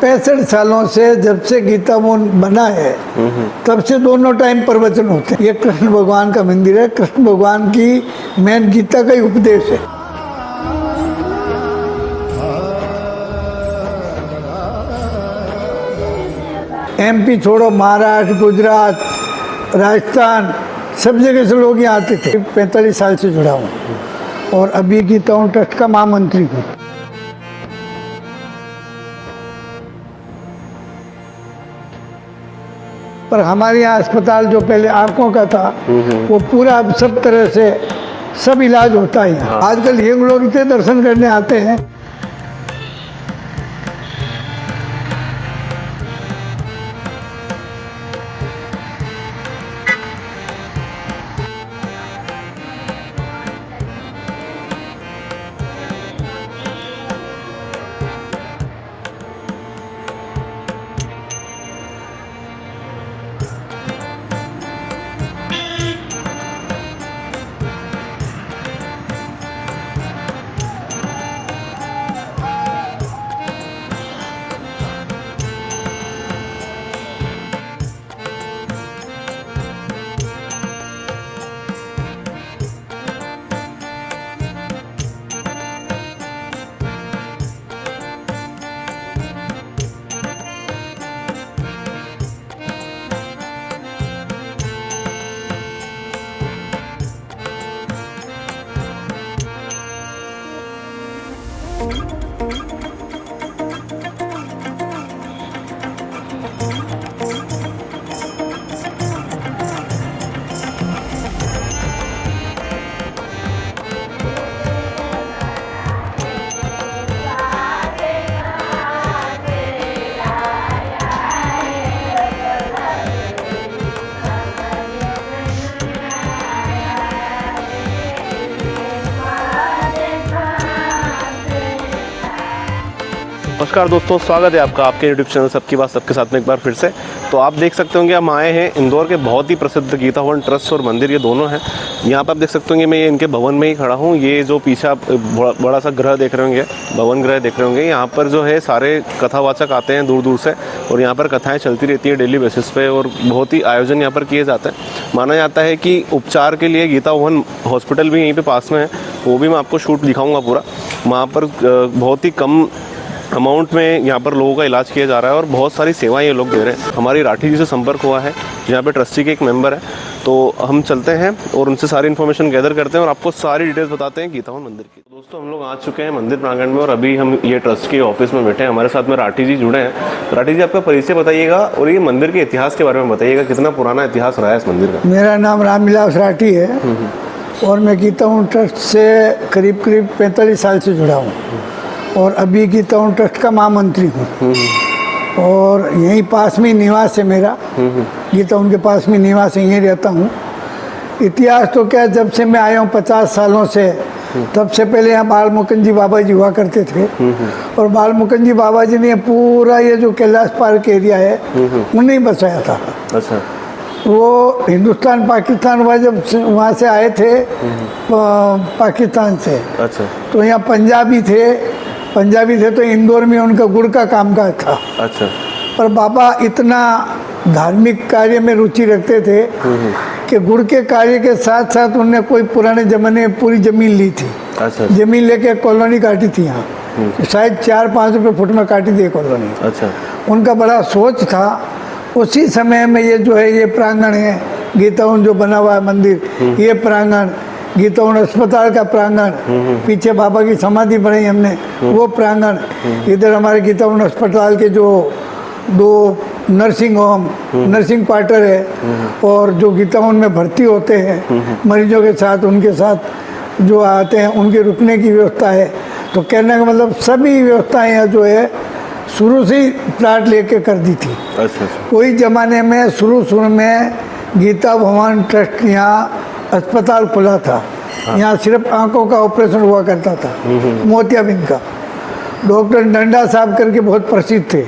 65 सालों से जब से गीता भवन बना है तब से दोनों टाइम प्रवचन होते हैं। ये कृष्ण भगवान का मंदिर है, कृष्ण भगवान की मेन गीता का ही उपदेश है। एमपी छोड़ो, महाराष्ट्र, गुजरात, राजस्थान, सब जगह से लोग यहाँ आते थे। 45 साल से जुड़ा हूँ और अभी गीता भवन ट्रस्ट का महामंत्री हूँ। पर हमारे यहाँ अस्पताल जो पहले आंखों का था वो पूरा सब तरह से सब इलाज होता है। आजकल ये लोग इतने दर्शन करने आते हैं। नमस्कार दोस्तों, स्वागत है आपका आपके यूट्यूब चैनल सबकी बात सबके साथ में एक बार फिर से। तो आप देख सकते होंगे हम आए हैं इंदौर के बहुत ही प्रसिद्ध गीता भवन ट्रस्ट और मंदिर, ये दोनों हैं। यहाँ पर आप देख सकते होंगे, मैं ये इनके भवन में ही खड़ा हूँ। ये जो पीछे आप बड़ा सा ग्रह देख रहे होंगे, भवन ग्रह देख रहे होंगे, यहाँ पर जो है सारे कथावाचक आते हैं दूर दूर से और यहाँ पर कथाएँ चलती रहती हैं डेली बेसिस पे और बहुत ही आयोजन यहाँ पर किए जाते हैं। माना जाता है कि उपचार के लिए गीता भवन हॉस्पिटल भी यहीं पर पास में है, वो भी मैं आपको शूट दिखाऊँगा पूरा। वहाँ पर बहुत ही कम अमाउंट में यहाँ पर लोगों का इलाज किया जा रहा है और बहुत सारी सेवाएं ये लोग दे रहे हैं। हमारी राठी जी से संपर्क हुआ है, यहाँ पे ट्रस्टी के एक मेंबर है, तो हम चलते हैं और उनसे सारी इन्फॉर्मेशन गैदर करते हैं और आपको सारी डिटेल्स बताते हैं गीता भवन मंदिर की। दोस्तों, हम लोग आ चुके हैं मंदिर प्रांगण में और अभी हम ये ट्रस्ट के ऑफिस में बैठे हैं। हमारे साथ में राठी जी जुड़े हैं। राठी जी, आपका परिचय बताइएगा और ये मंदिर के इतिहास के बारे में बताइएगा, कितना पुराना इतिहास रहा है इस मंदिर का। मेरा नाम रामविलास राठी है और मैं गीता भवन ट्रस्ट से करीब 45 साल से जुड़ा हूँ और अभी गीता भवन ट्रस्ट का महामंत्री हूँ और यहीं पास में निवास है मेरा। गीता भवन के पास में निवास है, यहीं रहता हूँ। इतिहास तो क्या, जब से मैं आया हूँ 50 सालों से, तब से पहले यहाँ बाल मुकुंद जी बाबा जी हुआ करते थे और बाल मुकुंद जी बाबा जी ने पूरा ये जो कैलाश पार्क एरिया है उन्हें बसाया था। अच्छा। वो हिंदुस्तान पाकिस्तान हुआ जब वहाँ से आए थे पाकिस्तान से। अच्छा। तो यहाँ पंजाबी थे तो इंदौर में उनका गुड़ का कामकाज था। अच्छा। पर बाबा इतना धार्मिक कार्य में रुचि रखते थे कि गुड़ के कार्य के साथ साथ उन्होंने कोई पुराने जमाने में पूरी जमीन ली थी। अच्छा। जमीन लेके कॉलोनी काटी थी यहाँ, शायद 4-5 रुपये फुट में काटी थी कॉलोनी। अच्छा। उनका बड़ा सोच था। उसी समय में ये जो है, ये प्रांगण है गीता भवन जो बना हुआ है मंदिर, ये प्रांगण गीता भवन अस्पताल का प्रांगण, पीछे बाबा की समाधि बनाई हमने वो प्रांगण, इधर हमारे गीता भवन अस्पताल के जो 2 नर्सिंग होम, नर्सिंग क्वार्टर है और जो गीता भवन में भर्ती होते हैं मरीजों के साथ, उनके साथ जो आते हैं उनके रुकने की व्यवस्था है। तो कहने का मतलब सभी व्यवस्थाएं यहाँ जो है शुरू से ही प्लाट लेके कर दी थी। अच्छा। कोई ज़माने में शुरू में गीता भवन ट्रस्ट यहाँ अस्पताल खुला था। यहाँ सिर्फ आंखों का ऑपरेशन हुआ करता था, मोतियाबिंद का। डॉक्टर डंडा साहब करके बहुत प्रसिद्ध थे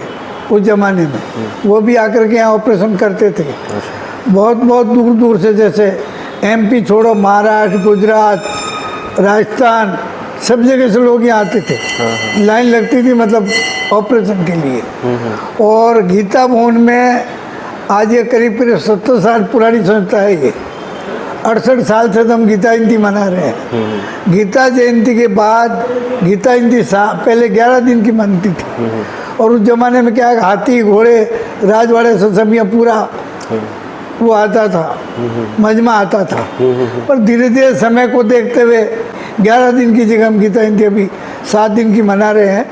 उस ज़माने में, वो भी आकर के यहाँ ऑपरेशन करते थे। बहुत दूर दूर से, जैसे एमपी छोड़ो, महाराष्ट्र, गुजरात, राजस्थान, सब जगह से लोग यहाँ आते थे। लाइन लगती थी मतलब ऑपरेशन के लिए। और गीता भवन में आज ये करीब करीब 70 साल पुरानी संस्था है। ये 68 साल से तो हम गीता जयंती मना रहे हैं। गीता जयंती के बाद गीता जयंती पहले 11 दिन की मनती थी। और उस जमाने में क्या हाथी घोड़े राजवाड़े से सब यहाँ पूरा वो आता था, मजमा आता था। पर धीरे धीरे समय को देखते हुए 11 दिन की जगह हम गीता जयंती अभी 7 दिन की मना रहे हैं।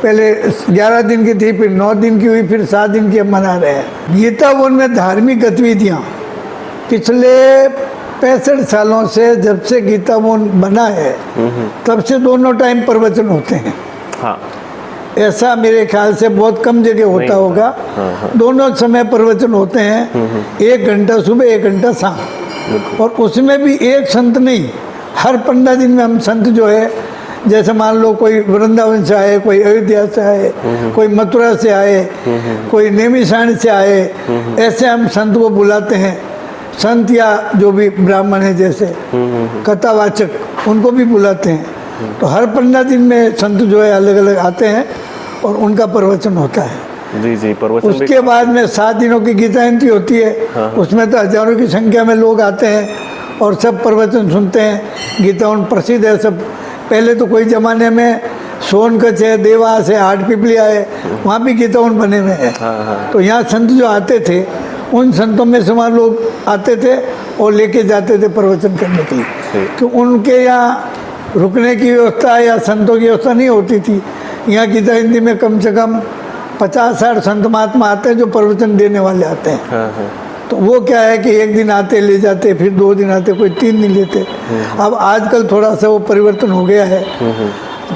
पहले 11 दिन की थी, फिर 9 दिन की हुई, फिर 7 दिन की हम मना रहे हैं। गीता भवन में धार्मिक गतिविधियाँ पिछले 65 सालों से, जब से गीता भवन बना है तब से दोनों टाइम प्रवचन होते हैं। हाँ। ऐसा मेरे ख्याल से बहुत कम जगह होता होगा। दोनों समय प्रवचन होते हैं, 1 घंटा सुबह 1 घंटा शाम। और उसमें भी एक संत नहीं, हर 15 दिन में हम संत जो है, जैसे मान लो कोई वृंदावन से आए, कोई अयोध्या से आए, कोई मथुरा से आए, कोई नेमिशारण से आए, ऐसे हम संत को बुलाते हैं। संत या जो भी ब्राह्मण है जैसे कथावाचक, उनको भी बुलाते हैं। तो हर 15 दिन में संत जो है अलग अलग आते हैं और उनका प्रवचन होता है। जी जी, प्रवचन। उसके बाद में 7 दिनों की गीता जयंती होती है। उसमें तो हजारों की संख्या में लोग आते हैं और सब प्रवचन सुनते हैं। गीता भवन प्रसिद्ध है सब। पहले तो कोई ज़माने में सोनकच्छ है, देवास है, हाटपिपलिया है, वहाँ भी गीता भवन बने हुए हैं। तो यहाँ संत जो आते थे, उन संतों में से वहाँ लोग आते थे और लेके जाते थे प्रवचन करने के लिए। तो उनके यहाँ रुकने की व्यवस्था या संतों की व्यवस्था नहीं होती थी। यहाँ गीता जयंती में कम से कम 50-60 संत महात्मा आते हैं जो प्रवचन देने वाले आते हैं। तो वो क्या है कि एक दिन आते ले जाते, फिर 2 दिन आते, कोई 3 दिन लेते। अब आजकल थोड़ा सा वो परिवर्तन हो गया है।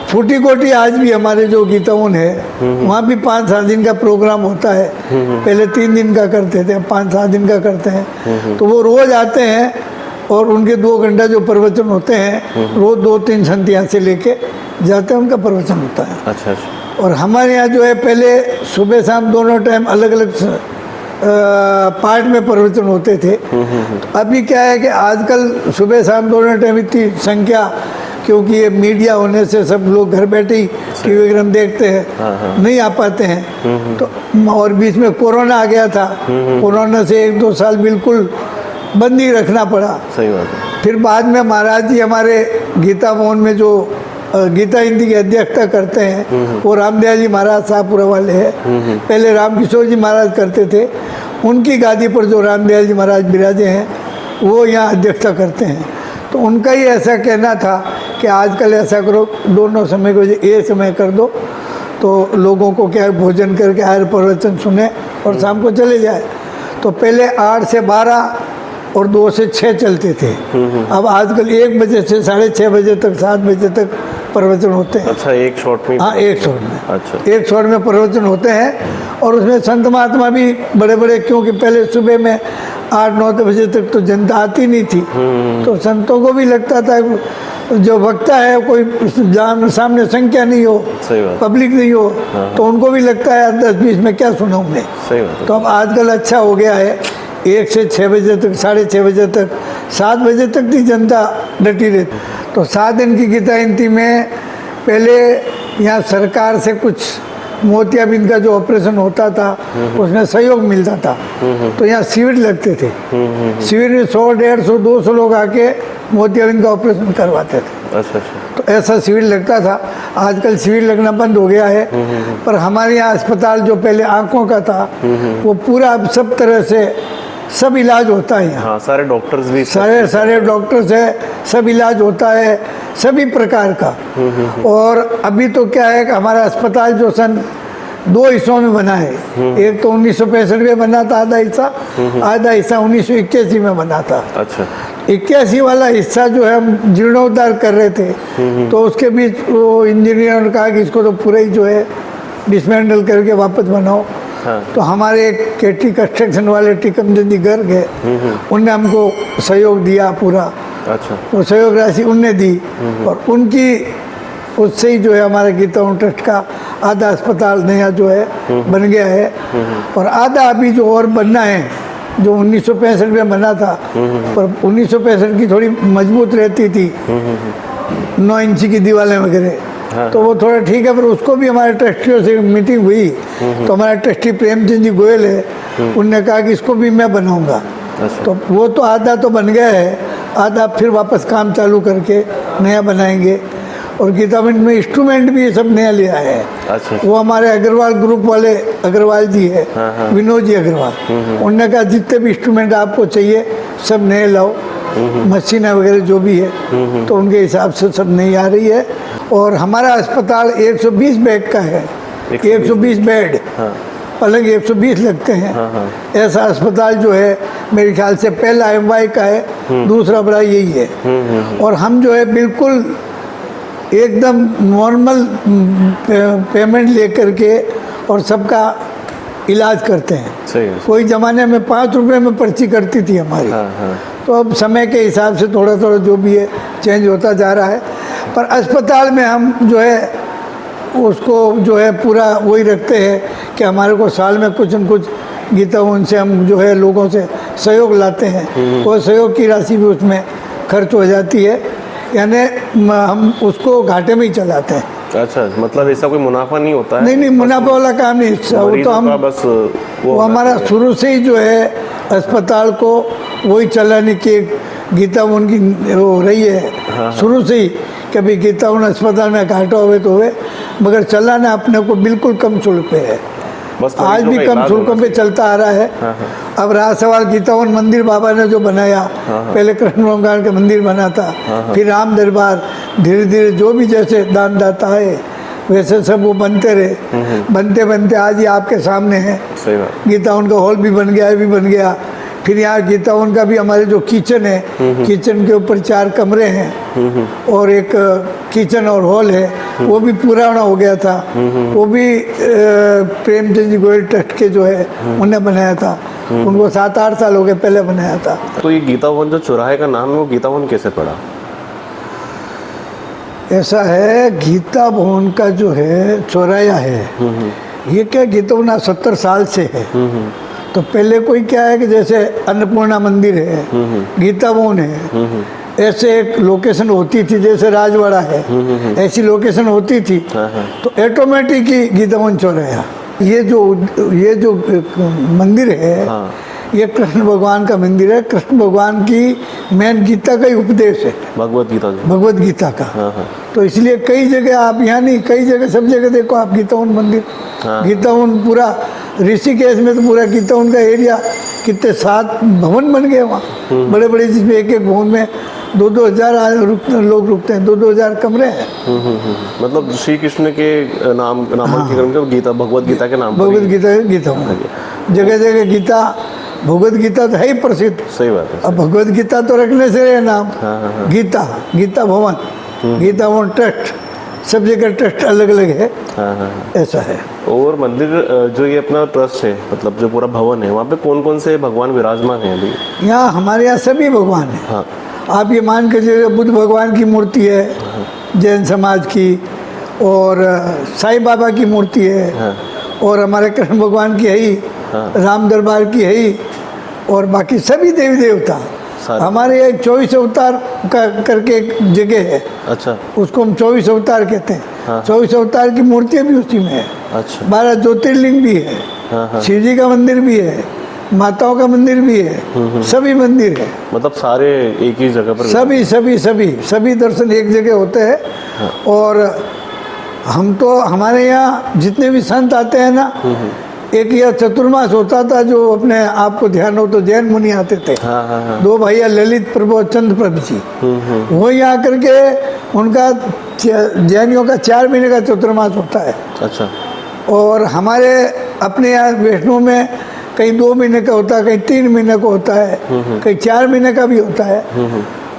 फूटी कोटी आज भी हमारे जो गीता भवन है वहाँ भी 5-7 दिन का प्रोग्राम होता है। पहले 3 दिन का करते थे, 5-7 दिन का करते हैं। तो वो रोज आते हैं और उनके 2 घंटा जो प्रवचन होते हैं, रोज 2-3 संत यहाँ से लेके जाते हैं, उनका प्रवचन होता है। अच्छा अच्छा। और हमारे यहाँ जो है पहले सुबह शाम दोनों टाइम अलग अलग पार्ट में प्रवचन होते थे। तो अभी क्या है कि आजकल सुबह शाम दोनों टाइम इतनी संख्या, क्योंकि ये मीडिया होने से सब लोग घर बैठे ही टीवी वगैरह देखते हैं, नहीं आ पाते हैं। तो और बीच में कोरोना आ गया था। कोरोना से 1-2 साल बिल्कुल बंद ही रखना पड़ा। सही बात है। फिर बाद में महाराज जी हमारे गीता भवन में जो गीता जयंती की अध्यक्षता करते हैं, वो रामदयाल जी महाराज शाहपुरा वाले हैं। पहले रामकिशोर जी महाराज करते थे। उनकी गादी पर जो रामदयाल जी महाराज विराजे हैं, वो यहाँ अध्यक्षता करते हैं। तो उनका ही ऐसा कहना था कि आजकल ऐसा करो, दोनों समय को एक समय कर दो, तो लोगों को क्या भोजन करके आए, प्रवचन सुने और शाम को चले जाए। तो पहले 8 से 12 और 2 से 6 चलते थे। अब आजकल 1 बजे से 6:30 बजे तक, 7 बजे तक प्रवचन होते हैं। अच्छा, एक शॉट में? हाँ, एक शॉट में। अच्छा, एक शॉट में प्रवचन होते हैं। और उसमें संत महात्मा भी बड़े बड़े, क्योंकि पहले सुबह में 8-9 बजे तक तो जनता आती नहीं थी। तो संतों को भी लगता था जो वक्ता है कोई सामने संख्या नहीं हो, पब्लिक नहीं हो, तो उनको भी लगता है 10-20 में क्या सुना उन्हें। तो अब आजकल अच्छा हो गया है, 1 से 6 बजे तक, 6:30 बजे तक, 7 बजे तक की जनता डटी रहती। तो 7 दिन की गीता जयंती में पहले यहाँ सरकार से कुछ मोतियाबिंद का जो ऑपरेशन होता था उसमें सहयोग मिलता था। तो यहाँ शिविर लगते थे। शिविर में 100, 150, 200 लोग आके मोतियाबिंद का ऑपरेशन करवाते थे। अच्छा। तो ऐसा शिविर लगता था। आजकल शिविर लगना बंद हो गया है। पर हमारे यहाँ अस्पताल जो पहले आँखों का था, वो पूरा सब तरह से सब इलाज होता है यहाँ। हाँ, सारे डॉक्टर्स भी, सारे डॉक्टर्स है, सब इलाज होता है सभी प्रकार का। और अभी तो क्या है कि हमारा अस्पताल जो सन 2 हिस्सों में बना है। एक तो 1965 में बना था आधा हिस्सा 1981 में बना था। अच्छा। 81 वाला हिस्सा जो है हम जीर्णोद्धार कर रहे थे, तो उसके बीच वो इंजीनियर ने कहा कि इसको तो पूरा ही जो है डिसमेंटल करके वापस बनाओ। तो हमारे केटी कंस्ट्रक्शन वाले टिकमचंद जी गर्ग है, उनने हमको सहयोग दिया पूरा। अच्छा। तो सहयोग राशि उनने दी और उनकी उससे ही जो है हमारे गीता भवन ट्रस्ट का आधा अस्पताल नया जो है बन गया है। और आधा अभी जो और बनना है, जो 1965 में बना था, पर 1965 की थोड़ी मजबूत रहती थी, 9 इंची की दीवारें वगैरह, हाँ। तो वो थोड़ा ठीक है, पर उसको भी हमारे ट्रस्टियों से मीटिंग हुई तो हमारा ट्रस्टी प्रेमचंद जी गोयल है, उनने कहा कि इसको भी मैं बनाऊंगा। अच्छा। तो वो तो आधा तो बन गया है, आधा फिर वापस काम चालू करके नया बनाएंगे। और गीता मंच में इंस्ट्रूमेंट भी ये सब नया ले आए हैं। अच्छा। वो हमारे अग्रवाल ग्रुप वाले अग्रवाल जी है, हाँ। विनोद जी अग्रवाल, उनने कहा जितने भी इंस्ट्रूमेंट आपको चाहिए सब नए लाओ, मशीनें वगैरह जो भी है, तो उनके हिसाब से सब नई आ रही है। और हमारा अस्पताल 120 बेड का है, 120 बेड, हाँ। पलंग 120 लगते हैं। हाँ। ऐसा अस्पताल जो है मेरे ख्याल से पहला MY का है, दूसरा बड़ा यही है। और हम जो है बिल्कुल एकदम नॉर्मल पेमेंट लेकर के और सबका इलाज करते हैं। सही है। कोई ज़माने में 5 रुपए में पर्ची करती थी हमारी, हाँ। तो अब समय के हिसाब से थोड़ा थोड़ा जो भी है चेंज होता जा रहा है। पर अस्पताल में हम जो है उसको जो है पूरा वही रखते हैं कि हमारे को साल में कुछ न कुछ गीता उनसे हम जो है लोगों से सहयोग लाते हैं, वो सहयोग की राशि भी उसमें खर्च हो जाती है, यानी हम उसको घाटे में ही चलाते हैं। अच्छा, मतलब ऐसा कोई मुनाफा नहीं होता है? नहीं, मुनाफा वाला काम नहीं, वो तो हम बस वो हमारा शुरू से ही जो है अस्पताल को वही चलाने की गीता उनकी वो रही है शुरू से ही, कभी गीता उन अस्पताल में घाटा हुए तो हुए, मगर चलाना अपने को बिल्कुल कम शुल्क पे है, बस आज भी कम शुल्क पे चलता आ रहा है। अब रहा सवाल गीतावन मंदिर बाबा ने जो बनाया, पहले कृष्ण भगवान का मंदिर बना था, फिर राम दरबार, धीरे धीरे जो भी जैसे दान दाता है वैसे सब वो बनते रहे, बनते बनते आज ये आपके सामने है। सही बात। गीतावन का हॉल भी बन गया, ये भी बन गया। फिर यहाँ गीतावन का भी हमारे जो किचन है, किचन के ऊपर 4 कमरे हैं और एक किचन और हॉल है, वो भी पुराना हो गया था, वो भी प्रेमचंद जी गोयल ट्रस्ट के जो है उन्हें बनाया था, उनको 7-8 साल हो गए पहले बनाया था। तो ये गीतावन जो चौराहे का नाम है वो गीतावन कैसे पड़ा? ऐसा है, गीता भवन का जो है चौराया है, ये क्या गीतावन 70 साल से है। तो पहले कोई क्या है कि जैसे अन्नपूर्णा मंदिर है, गीता भवन है, ऐसे एक लोकेशन होती थी, जैसे राजवाड़ा है ऐसी लोकेशन होती थी, तो ऑटोमेटिक ही गीता भवन चौराया। ये जो मंदिर है, ये कृष्ण भगवान का मंदिर है, कृष्ण भगवान की मेन गीता का ही उपदेश है, भगवत गीता का। तो इसलिए कई जगह आप यहाँ नहीं, कई जगह सब जगह देखो आप गीतावन मंदिर, गीतावन पूरा ऋषिकेश में तो पूरा गीतावन का एरिया कितने 7 भवन बन गए वहाँ बड़े बड़े, जिसमें एक भवन में 2-2 हज़ार लोग रुकते हैं, 2-2 हज़ार कमरे हैं। मतलब श्री कृष्ण के नामांकन के गीता, भगवत गीता के नाम, भगवत गीता जगह जगह गीता, भगवत गीता तो है ही प्रसिद्ध। सही बात है। अब भगवत गीता तो रखने से रहे नाम, गीता भवन, गीता भवन ट्रस्ट, सब जगह ट्रस्ट अलग अलग है। ऐसा है। और मंदिर जो ये अपना ट्रस्ट है, मतलब जो पूरा भवन है, वहाँ पे कौन कौन से भगवान विराजमान हैं अभी? यहाँ हमारे यहाँ सभी भगवान हैं। आप ये मान के चलिए, बुद्ध भगवान की मूर्ति है जैन समाज की, और साईं बाबा की मूर्ति है, और हमारे कृष्ण भगवान की है ही, राम दरबार की है ही, और बाकी सभी देवी देवता। हमारे यहाँ 24 अवतार का करके एक जगह है, अच्छा, उसको हम 24 अवतार कहते हैं। 24 अवतार की मूर्तियाँ भी उसी में है। अच्छा। 12 ज्योतिर्लिंग भी है, शिव जी का मंदिर भी है, माताओं का मंदिर भी है, सभी मंदिर है। मतलब सारे एक ही जगह पर, सभी दर्शन एक जगह होते हैं। और हम तो हमारे यहाँ जितने भी संत आते हैं ना, एक यह चतुर्मास होता था जो अपने आप को ध्यान हो तो जैन मुनि आते थे, 2 भैया ललित प्रबोध चंद्र प्रभु जी, वो यहाँ करके उनका जैनियों का 4 महीने का चतुर्मास होता है। अच्छा। और हमारे अपने यहाँ वैष्णव में कहीं 2 महीने का होता है, कहीं 3 महीने का होता है, कहीं 4 महीने का भी होता है।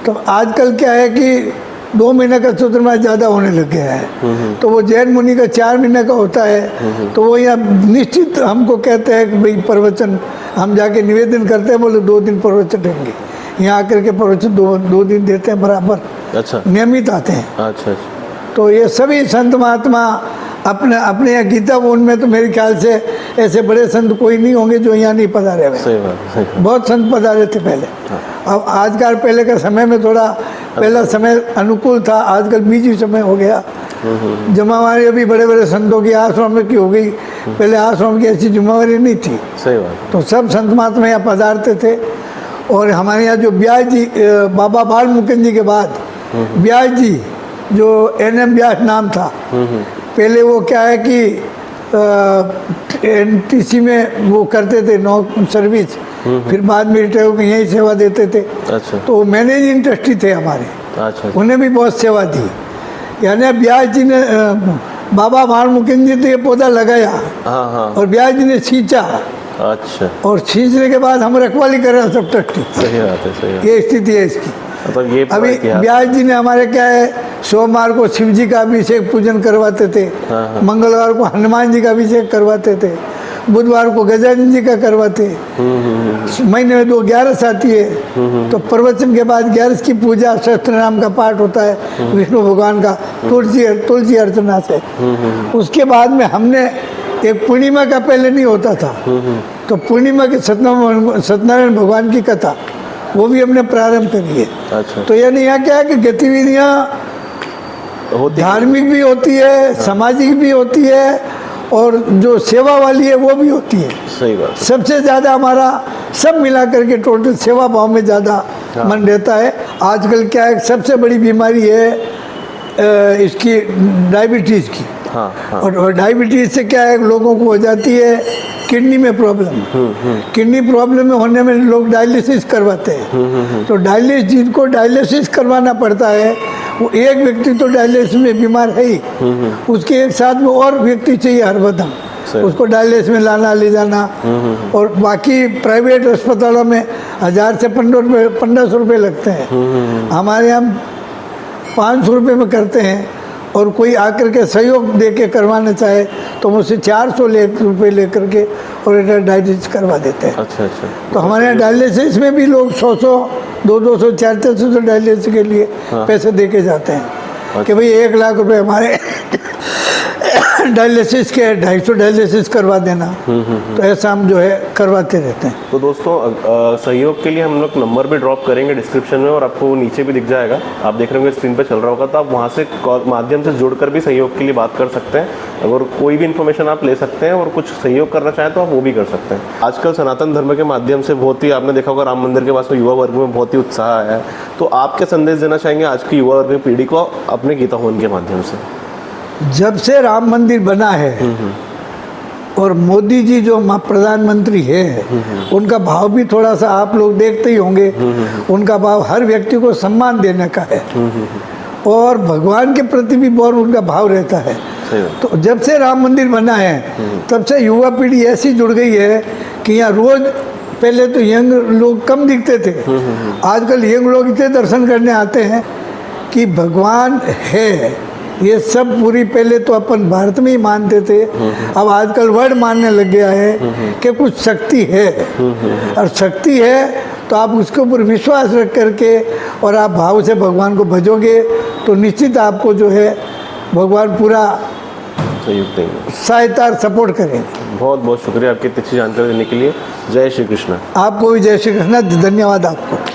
तो आजकल क्या है कि 2 महीने का चतुर्मास ज़्यादा होने लग गया है, तो वो जैन मुनि का 4 महीने का होता है। तो वो यहाँ निश्चित हमको कहते हैं कि भाई प्रवचन, हम जाके निवेदन करते हैं, बोले 2 दिन प्रवचन देंगे, यहाँ आकर के प्रवचन 2 दिन देते हैं बराबर। अच्छा। नियमित आते हैं। अच्छा। तो ये सभी संत महात्मा अपने अपने यहाँ गीता भवन में तो मेरे ख्याल से ऐसे बड़े संत कोई नहीं होंगे जो यहाँ नहीं पधारे हुए। सही बात। बहुत संत पधारे थे पहले। अब आजकल पहले के समय में थोड़ा पहला समय अनुकूल था, आजकल बीजी समय हो गया। जिम्मेवारी अभी बड़े बड़े संतों की आश्रम की हो गई, पहले आश्रम की ऐसी जिम्मेवारी नहीं थी। सही बात। तो सब संत महात्मा यहाँ पधारते थे। और हमारे यहाँ जो ब्यास जी, बाबा बाल मुकुंद जी के बाद ब्यास जी, जो NM ब्यास नाम था, पहले वो क्या है कि NTC में वो करते थे नौ सर्विस, फिर बाद में रिटायर होकर यहीं सेवा देते थे। अच्छा। तो मैनेजिंग ट्रस्टी थे हमारे। अच्छा। उन्हें भी बहुत सेवा दी। यानी ब्यास जी ने, बाबा बाल मुकुंद जी तो ये पौधा लगाया, हाँ हाँ। और ब्यास जी ने सींचा, अच्छा। और सींचने के बाद हम रखवाली कर रहे हैं सब ट्रस्टी। सही बात है, सही बात। ये स्थिति है इसकी। मतलब ये अभी ब्यास जी ने हमारे क्या है, सोमवार को शिव जी का अभिषेक पूजन करवाते थे, मंगलवार को हनुमान जी का अभिषेक करवाते थे, बुधवार को गजानन जी का करवाते। महीने में 2 11 आती है, तो प्रवचन के बाद 11 की पूजा, सहस्त्र नाम का पाठ होता है विष्णु भगवान का, तुलसी अर्चना से। उसके बाद में हमने एक पूर्णिमा का पहले नहीं होता था, तो पूर्णिमा के सत्यनारायण भगवान की कथा वो भी हमने प्रारंभ करी है। अच्छा। तो यानी यहाँ क्या है कि गतिविधियाँ धार्मिक भी होती है, सामाजिक भी होती है, और जो सेवा वाली है वो भी होती है। सही बात। सबसे ज़्यादा हमारा सब मिला करके टोटल सेवा भाव में ज़्यादा मन रहता है। आजकल क्या है, सबसे बड़ी बीमारी है इसकी डायबिटीज़ की। हाँ, हाँ। और डायबिटीज़ से क्या है, लोगों को हो जाती है किडनी में प्रॉब्लम। किडनी प्रॉब्लम में होने में लोग डायलिसिस करवाते हैं। तो जिनको डायलिसिस करवाना पड़ता है, वो एक व्यक्ति तो डायलिसिस में बीमार है ही, उसके एक साथ में और व्यक्ति चाहिए हर वक्त, उसको डायलिसिस में लाना ले जाना। और बाकी प्राइवेट अस्पतालों में 1000 से 1500 रुपये लगते हैं। हमारे यहाँ 500 रुपये में करते हैं, और कोई आकर के सहयोग दे के करवाना चाहे तो मुझसे 400 रुपये लेकर के और डायलिसिस करवा देते हैं। अच्छा अच्छा। तो हमारे यहाँ डायलिसिस में भी लोग 100 200 400 डायलिसिस के लिए पैसे दे के जाते हैं कि भाई 1 लाख रुपए हमारे डायलिसिस के 250 डायलिसिस करवा देना। तो ऐसा हम जो है करवाते रहते हैं। तो दोस्तों सहयोग के लिए हम लोग नंबर भी ड्रॉप करेंगे डिस्क्रिप्शन में, और आपको नीचे भी दिख जाएगा, आप देख रहे होंगे स्क्रीन पे चल रहा होगा, तो आप वहाँ से माध्यम से जुड़कर भी सहयोग के लिए बात कर सकते हैं। अगर कोई भी इन्फॉर्मेशन आप ले सकते हैं और कुछ सहयोग करना चाहें तो आप वो भी कर सकते हैं। आजकल सनातन धर्म के माध्यम से बहुत ही, आपने देखा होगा, राम मंदिर के पास में युवा वर्ग में बहुत ही उत्साह आया है। तो आप क्या संदेश देना चाहेंगे आज की युवा वर्ग पीढ़ी को अपने गीता हवन के माध्यम से? जब से राम मंदिर बना है और मोदी जी जो प्रधानमंत्री है, उनका भाव भी थोड़ा सा आप लोग देखते ही होंगे। उनका भाव हर व्यक्ति को सम्मान देने का है, और भगवान के प्रति भी बहुत उनका भाव रहता है। तो जब से राम मंदिर बना है, तब से युवा पीढ़ी ऐसी जुड़ गई है कि यहाँ रोज, पहले तो यंग लोग कम दिखते थे, आजकल यंग लोग इतने दर्शन करने आते हैं कि भगवान है। ये सब पूरी, पहले तो अपन भारत में ही मानते थे, अब आजकल वर्ल्ड मानने लग गया है कि कुछ शक्ति है, और शक्ति है तो आप उसके ऊपर विश्वास रख करके और आप भाव से भगवान को भजोगे तो निश्चित आपको जो है भगवान पूरा सहायता और सपोर्ट करेंगे। बहुत बहुत शुक्रिया आपकी इतनी अच्छी जानकारी देने के लिए। जय श्री कृष्ण। आपको भी जय श्री कृष्ण। धन्यवाद आपको।